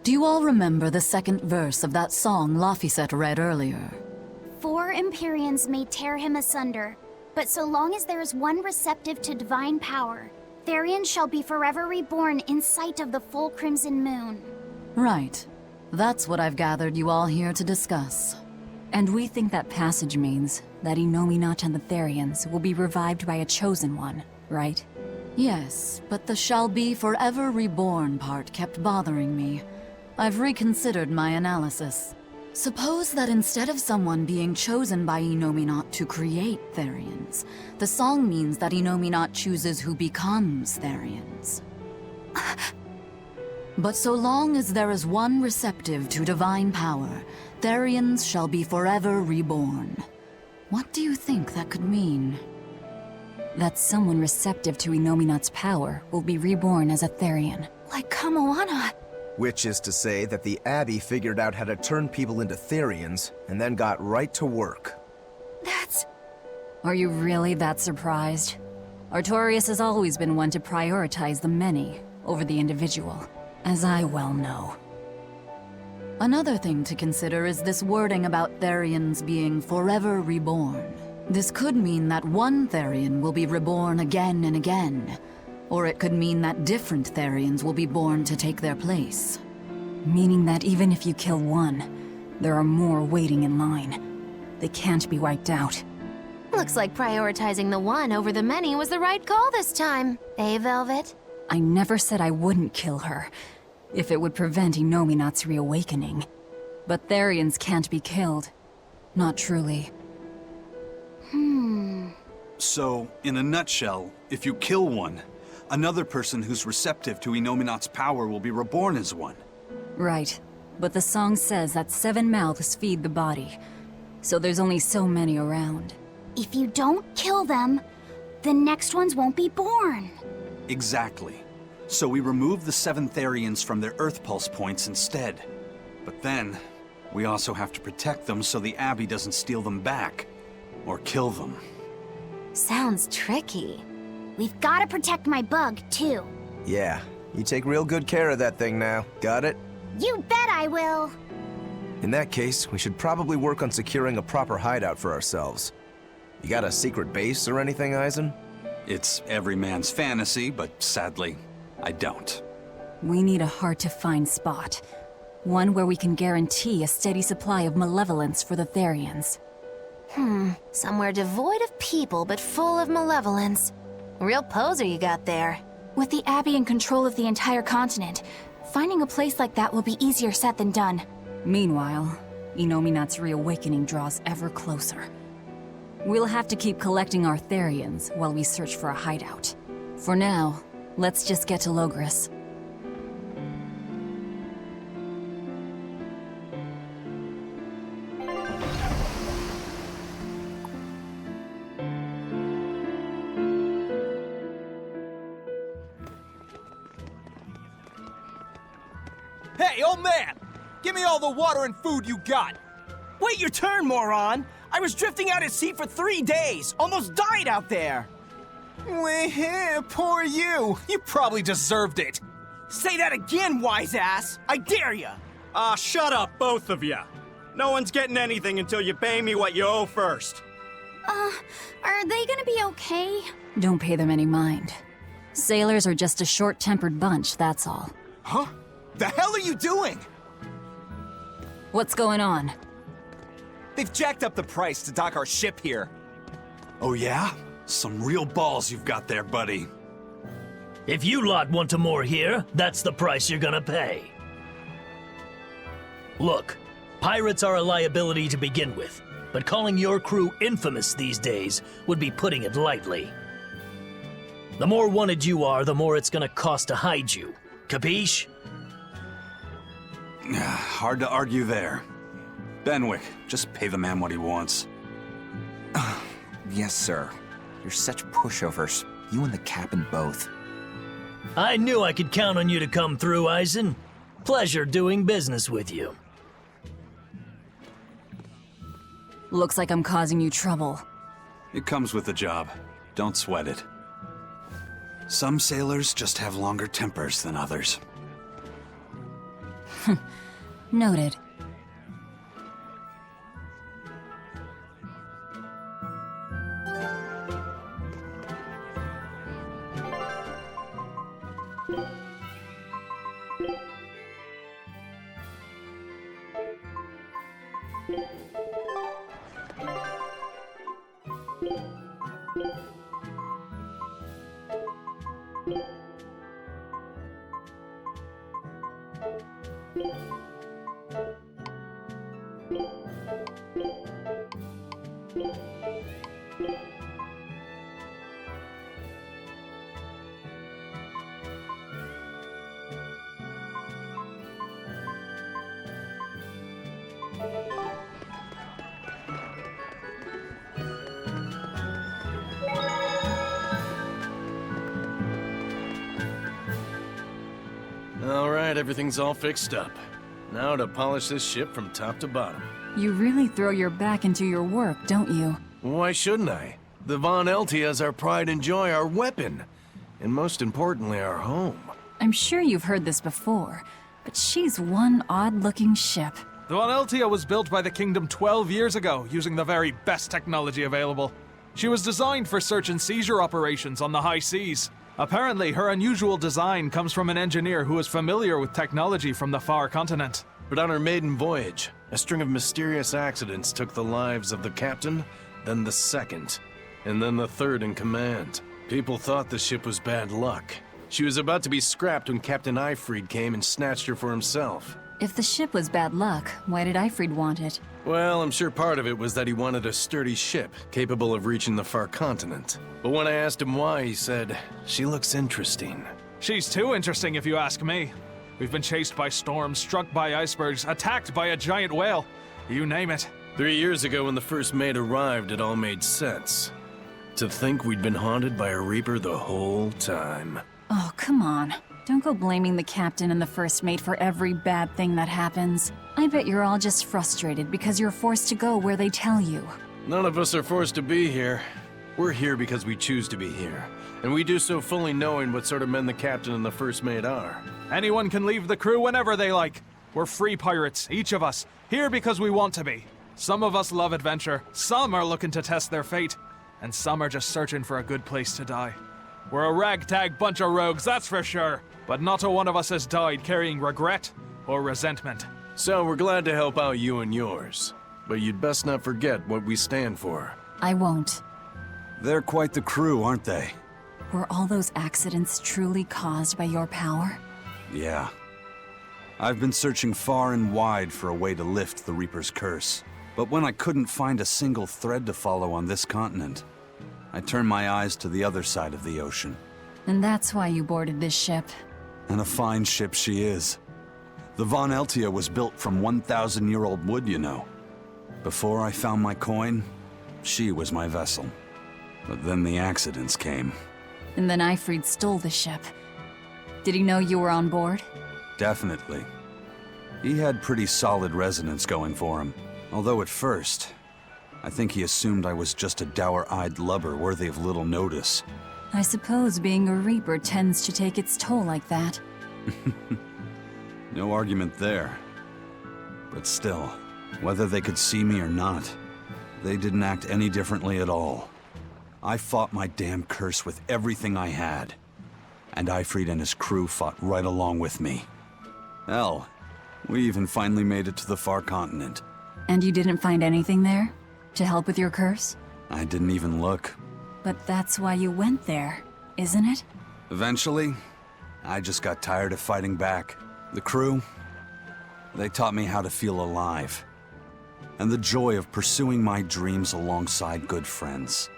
Do you all remember the second verse of that song Laphicet read earlier? 4 Empyreans may tear him asunder, but so long as there is one receptive to divine power, Therian shall be forever reborn in sight of the full crimson moon. Right. That's what I've gathered you all here to discuss. And we think that passage means that Innominat and the Therians will be revived by a chosen one, right? Yes, but the shall be forever reborn part kept bothering me. I've reconsidered my analysis. Suppose that instead of someone being chosen by Innominat to create Therians, the song means that Innominat chooses who becomes Therians. But so long as there is one receptive to divine power, Therians shall be forever reborn. What do you think that could mean? That someone receptive to Innominat's power will be reborn as a Therian. Like Kamoana. Which is to say that the Abbey figured out how to turn people into Therians, and then got right to work. That's... Are you really that surprised? Artorias has always been one to prioritize the many over the individual, as I well know. Another thing to consider is this wording about Therians being forever reborn. This could mean that one Therian will be reborn again and again, or it could mean that different Therians will be born to take their place. Meaning that even if you kill one, there are more waiting in line. They can't be wiped out. Looks like prioritizing the one over the many was the right call this time, eh, Velvet? I never said I wouldn't kill her, if it would prevent Innominat's reawakening. But Therians can't be killed. Not truly. So, in a nutshell, if you kill one, another person who's receptive to Innominat's power will be reborn as one. Right. But the song says that 7 mouths feed the body, so there's only so many around. If you don't kill them, the next ones won't be born. Exactly. So we remove the 7 Therians from their Earth Pulse points instead. But then, we also have to protect them so the Abbey doesn't steal them back. Or kill them. Sounds tricky. We've got to protect my bug, too. Yeah, you take real good care of that thing now. Got it? You bet I will. In that case, we should probably work on securing a proper hideout for ourselves. You got a secret base or anything, Eisen? It's every man's fantasy, but sadly, I don't. We need a hard-to-find spot. One where we can guarantee a steady supply of malevolence for the Therians. Somewhere devoid of people but full of malevolence. Real poser you got there. With the Abbey in control of the entire continent, finding a place like that will be easier said than done. Meanwhile, Innominat's reawakening draws ever closer. We'll have to keep collecting our Therians while we search for a hideout. For now, let's just get to Logris. Hey, old man! Give me all the water and food you got! Wait your turn, moron! I was drifting out at sea for 3 days! Almost died out there! Well, poor you! You probably deserved it! Say that again, wise ass! I dare ya! Shut up, both of you! No one's getting anything until you pay me what you owe first. Are they gonna be okay? Don't pay them any mind. Sailors are just a short-tempered bunch, that's all. Huh? The hell are you doing? What's going on? They've jacked up the price to dock our ship here. Oh yeah? Some real balls you've got there, buddy. If you lot want to moor here, that's the price you're gonna pay. Look, pirates are a liability to begin with, but calling your crew infamous these days would be putting it lightly. The more wanted you are, the more it's gonna cost to hide you. Capiche? Hard to argue there. Benwick, just pay the man what he wants. Yes, sir. You're such pushovers. You and the captain both. I knew I could count on you to come through, Eisen. Pleasure doing business with you. Looks like I'm causing you trouble. It comes with the job. Don't sweat it. Some sailors just have longer tempers than others. Noted. Alright, everything's all fixed up. Now to polish this ship from top to bottom. You really throw your back into your work, don't you? Why shouldn't I? The Von Eltia is our pride and joy, our weapon. And most importantly, our home. I'm sure you've heard this before, but she's one odd-looking ship. The Von Eltia was built by the Kingdom 12 years ago, using the very best technology available. She was designed for search and seizure operations on the high seas. Apparently, her unusual design comes from an engineer who is familiar with technology from the far continent. But on her maiden voyage, a string of mysterious accidents took the lives of the captain, then the second, and then the third in command. People thought the ship was bad luck. She was about to be scrapped when Captain Eifried came and snatched her for himself. If the ship was bad luck, why did Eifried want it? Well, I'm sure part of it was that he wanted a sturdy ship, capable of reaching the far continent. But when I asked him why, he said, "She looks interesting." She's too interesting if you ask me. We've been chased by storms, struck by icebergs, attacked by a giant whale. You name it. 3 years ago when the first mate arrived, it all made sense. To think we'd been haunted by a Reaper the whole time. Oh, come on. Don't go blaming the captain and the first mate for every bad thing that happens. I bet you're all just frustrated because you're forced to go where they tell you. None of us are forced to be here. We're here because we choose to be here. And we do so fully knowing what sort of men the captain and the first mate are. Anyone can leave the crew whenever they like. We're free pirates, each of us, here because we want to be. Some of us love adventure, some are looking to test their fate, and some are just searching for a good place to die. We're a ragtag bunch of rogues, that's for sure. But not a one of us has died carrying regret or resentment. So we're glad to help out you and yours. But you'd best not forget what we stand for. I won't. They're quite the crew, aren't they? Were all those accidents truly caused by your power? Yeah. I've been searching far and wide for a way to lift the Reaper's curse. But when I couldn't find a single thread to follow on this continent, I turned my eyes to the other side of the ocean. And that's why you boarded this ship. And a fine ship she is. The Von Eltia was built from 1,000-year-old wood, you know. Before I found my coin, she was my vessel. But then the accidents came. And then Eifried stole the ship. Did he know you were on board? Definitely. He had pretty solid resonance going for him. Although at first, I think he assumed I was just a dour-eyed lubber worthy of little notice. I suppose being a Reaper tends to take its toll like that. No argument there. But still, whether they could see me or not, they didn't act any differently at all. I fought my damn curse with everything I had. And Eifried and his crew fought right along with me. Hell, we even finally made it to the far continent. And you didn't find anything there? To help with your curse? I didn't even look. But that's why you went there, isn't it? Eventually, I just got tired of fighting back. The crew, they taught me how to feel alive. And the joy of pursuing my dreams alongside good friends.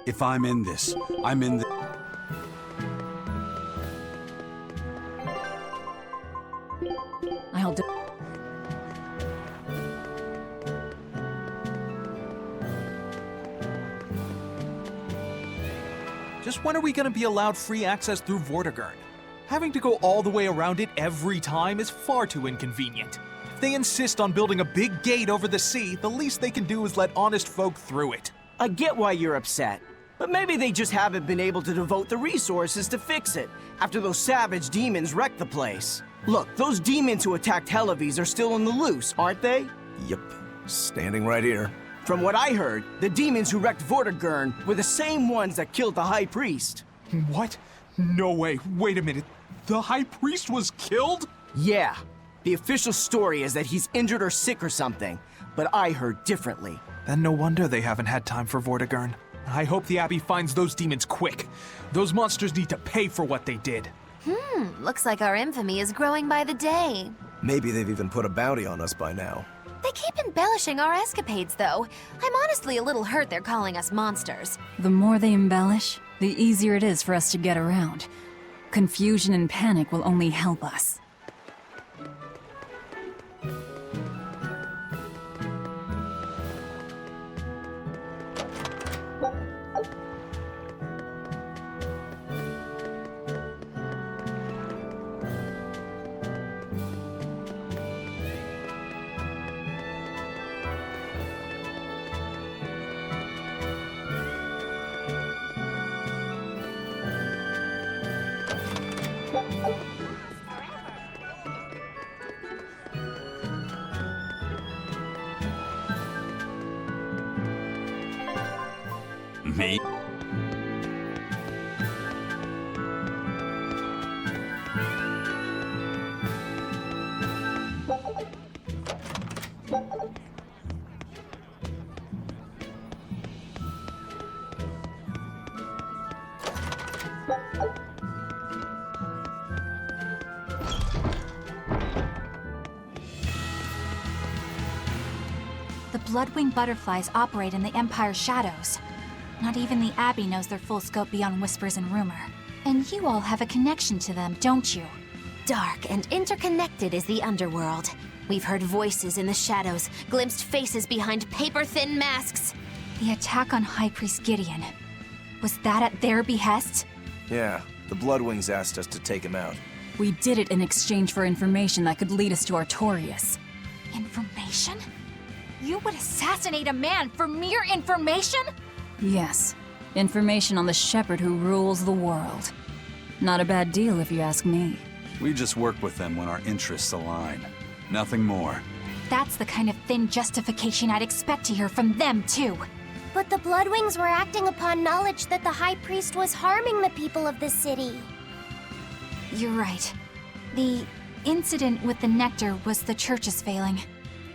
If I'm in this, I'm in the... I'll do... Just when are we gonna be allowed free access through Vortigern? Having to go all the way around it every time is far too inconvenient. If they insist on building a big gate over the sea, the least they can do is let honest folk through it. I get why you're upset. But maybe they just haven't been able to devote the resources to fix it after those savage demons wrecked the place. Look, those demons who attacked Helavis are still on the loose, aren't they? Yep, standing right here. From what I heard, the demons who wrecked Vortigern were the same ones that killed the High Priest. What? No way. Wait a minute. The High Priest was killed? Yeah. The official story is that he's injured or sick or something, but I heard differently. Then no wonder they haven't had time for Vortigern. I hope the Abbey finds those demons quick. Those monsters need to pay for what they did. Looks like our infamy is growing by the day. Maybe they've even put a bounty on us by now. They keep embellishing our escapades, though. I'm honestly a little hurt they're calling us monsters. The more they embellish, the easier it is for us to get around. Confusion and panic will only help us. Me? The Bloodwing butterflies operate in the Empire's shadows. Not even the Abbey knows their full scope beyond whispers and rumor. And you all have a connection to them, don't you? Dark and interconnected is the underworld. We've heard voices in the shadows, glimpsed faces behind paper-thin masks. The attack on High Priest Gideon. Was that at their behest? Yeah, the Bloodwings asked us to take him out. We did it in exchange for information that could lead us to Artorias. Information? You would assassinate a man for mere information? Yes, information on the shepherd who rules the world. Not a bad deal if you ask me. We just work with them when our interests align. Nothing more. That's the kind of thin justification I'd expect to hear from them, too. But the Bloodwings were acting upon knowledge that the High Priest was harming the people of the city. You're right. The incident with the nectar was the Church's failing.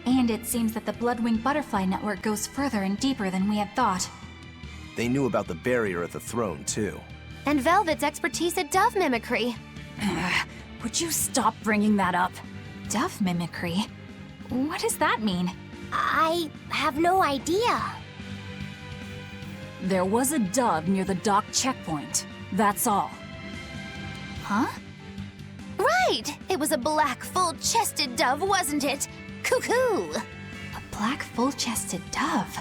And it seems that the Bloodwing Butterfly Network goes further and deeper than we had thought. They knew about the barrier at the throne, too. And Velvet's expertise at dove mimicry. Would you stop bringing that up? Dove mimicry? What does that mean? I have no idea. There was a dove near the dock checkpoint. That's all. Huh? Right! It was a black, full-chested dove, wasn't it? Cuckoo! A black, full-chested dove?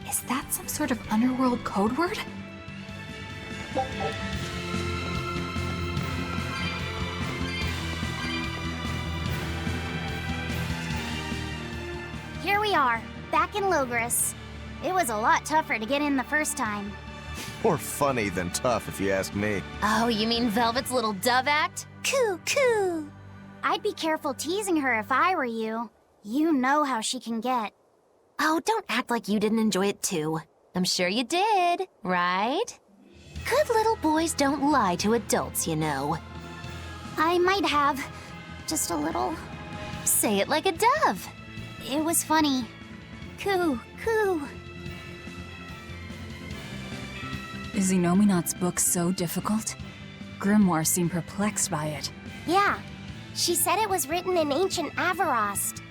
Is that some sort of underworld code word? Here we are, back in Logris. It was a lot tougher to get in the first time. More funny than tough, if you ask me. Oh, you mean Velvet's little dove act? Coo-coo! I'd be careful teasing her if I were you. You know how she can get. Oh, don't act like you didn't enjoy it too. I'm sure you did, right? Good little boys don't lie to adults, you know. I might have. Just a little. Say it like a dove. It was funny. Coo, coo. Is Inominat's book so difficult? Grimoire seemed perplexed by it. Yeah. She said it was written in ancient Avarost,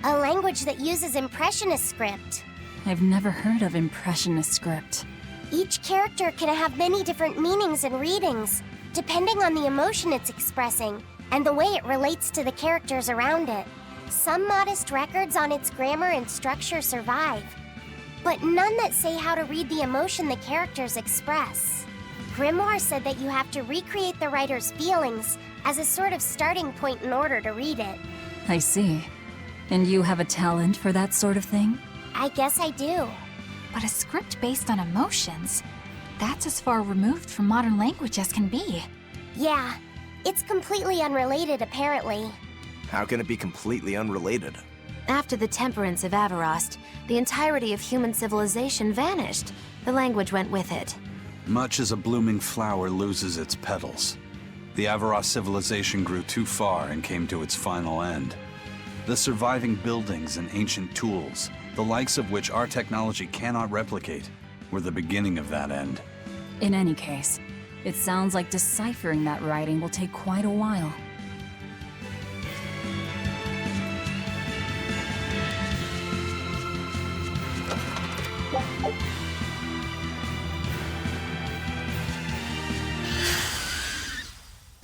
a language that uses Impressionist script. I've never heard of Impressionist script. Each character can have many different meanings and readings, depending on the emotion it's expressing and the way it relates to the characters around it. Some modest records on its grammar and structure survive, but none that say how to read the emotion the characters express. Grimoire said that you have to recreate the writer's feelings as a sort of starting point in order to read it. I see. And you have a talent for that sort of thing? I guess I do. But a script based on emotions? That's as far removed from modern language as can be. Yeah, it's completely unrelated apparently. How can it be completely unrelated? After the temperance of Avarost, the entirety of human civilization vanished. The language went with it. Much as a blooming flower loses its petals, the Avarost civilization grew too far and came to its final end. The surviving buildings and ancient tools, the likes of which our technology cannot replicate, were the beginning of that end. In any case, it sounds like deciphering that writing will take quite a while.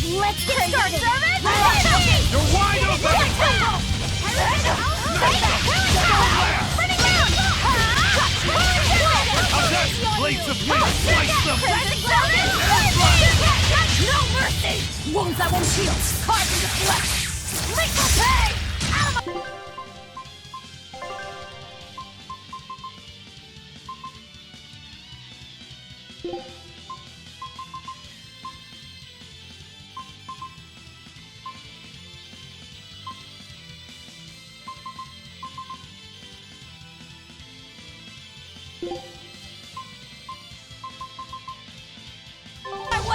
Let's get started! You're wide open! Blades of wind, slice them! No mercy! Wounds that won't heal! Carved into flesh! Lethal pain! Out of my...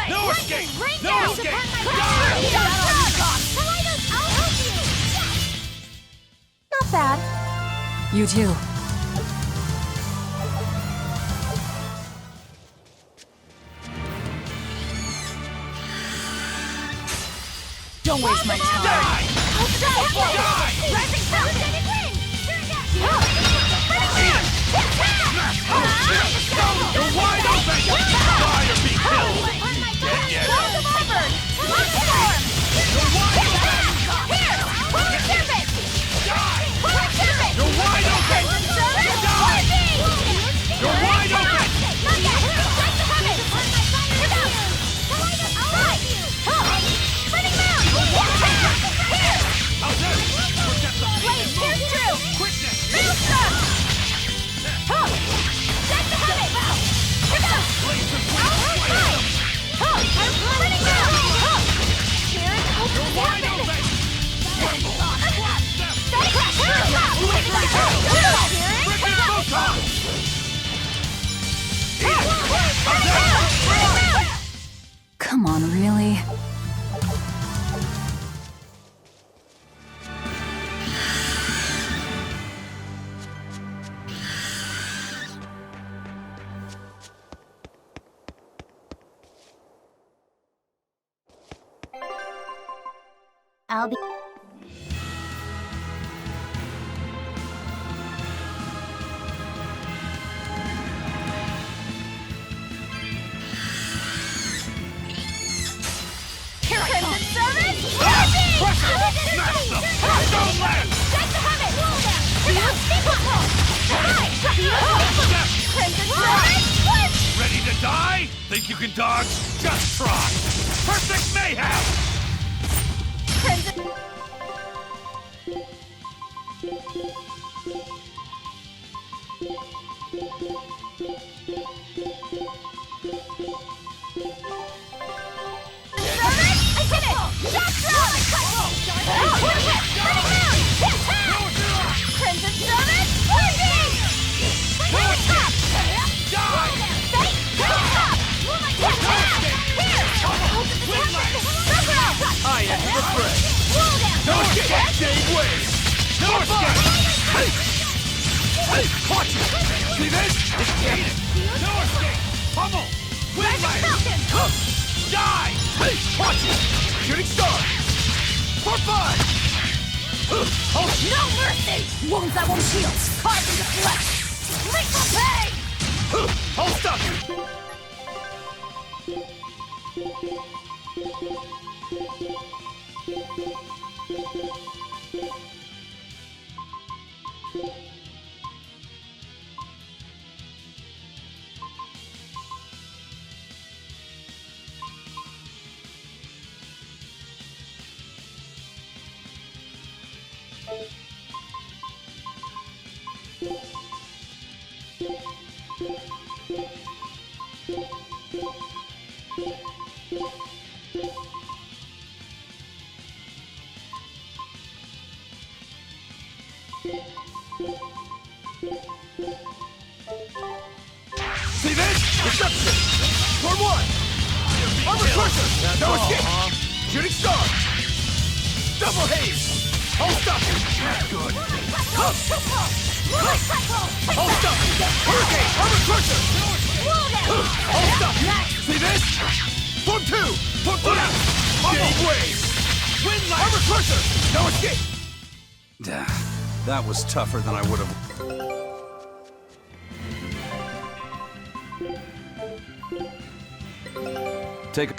No escape! No escape! Not bad. You too. Don't waste my time! Rising You're wide open! Die or be killed! Dead yet? You're wide open! Die! You're wide open! How's this? Forget the quickness! Blades of wind, You're wide open! Come on, really? I'll be... Ready to die? Think you can dodge? Just try! Perfect mayhem! I enter the fray! No escape! Same way! No escape! Hey! Caught you! See this? It's gated! No escape! Pummel! Wind rider! Die! Hey! Caught you! Shooting star! For fun! No mercy! Wounds that won't heal! Carved into flesh! Lethal pain! Hold stuck! See this? Deception! Turn 1! Armor crusher! No escape! Shooting star! Double haze! Hold up! That's good! Hold up! Hurricane! Armor crusher! Hold up! See this? Form 2! Form 3! Shade wave! Wind light! Armor crusher! No escape! That was tougher than I would have. Take.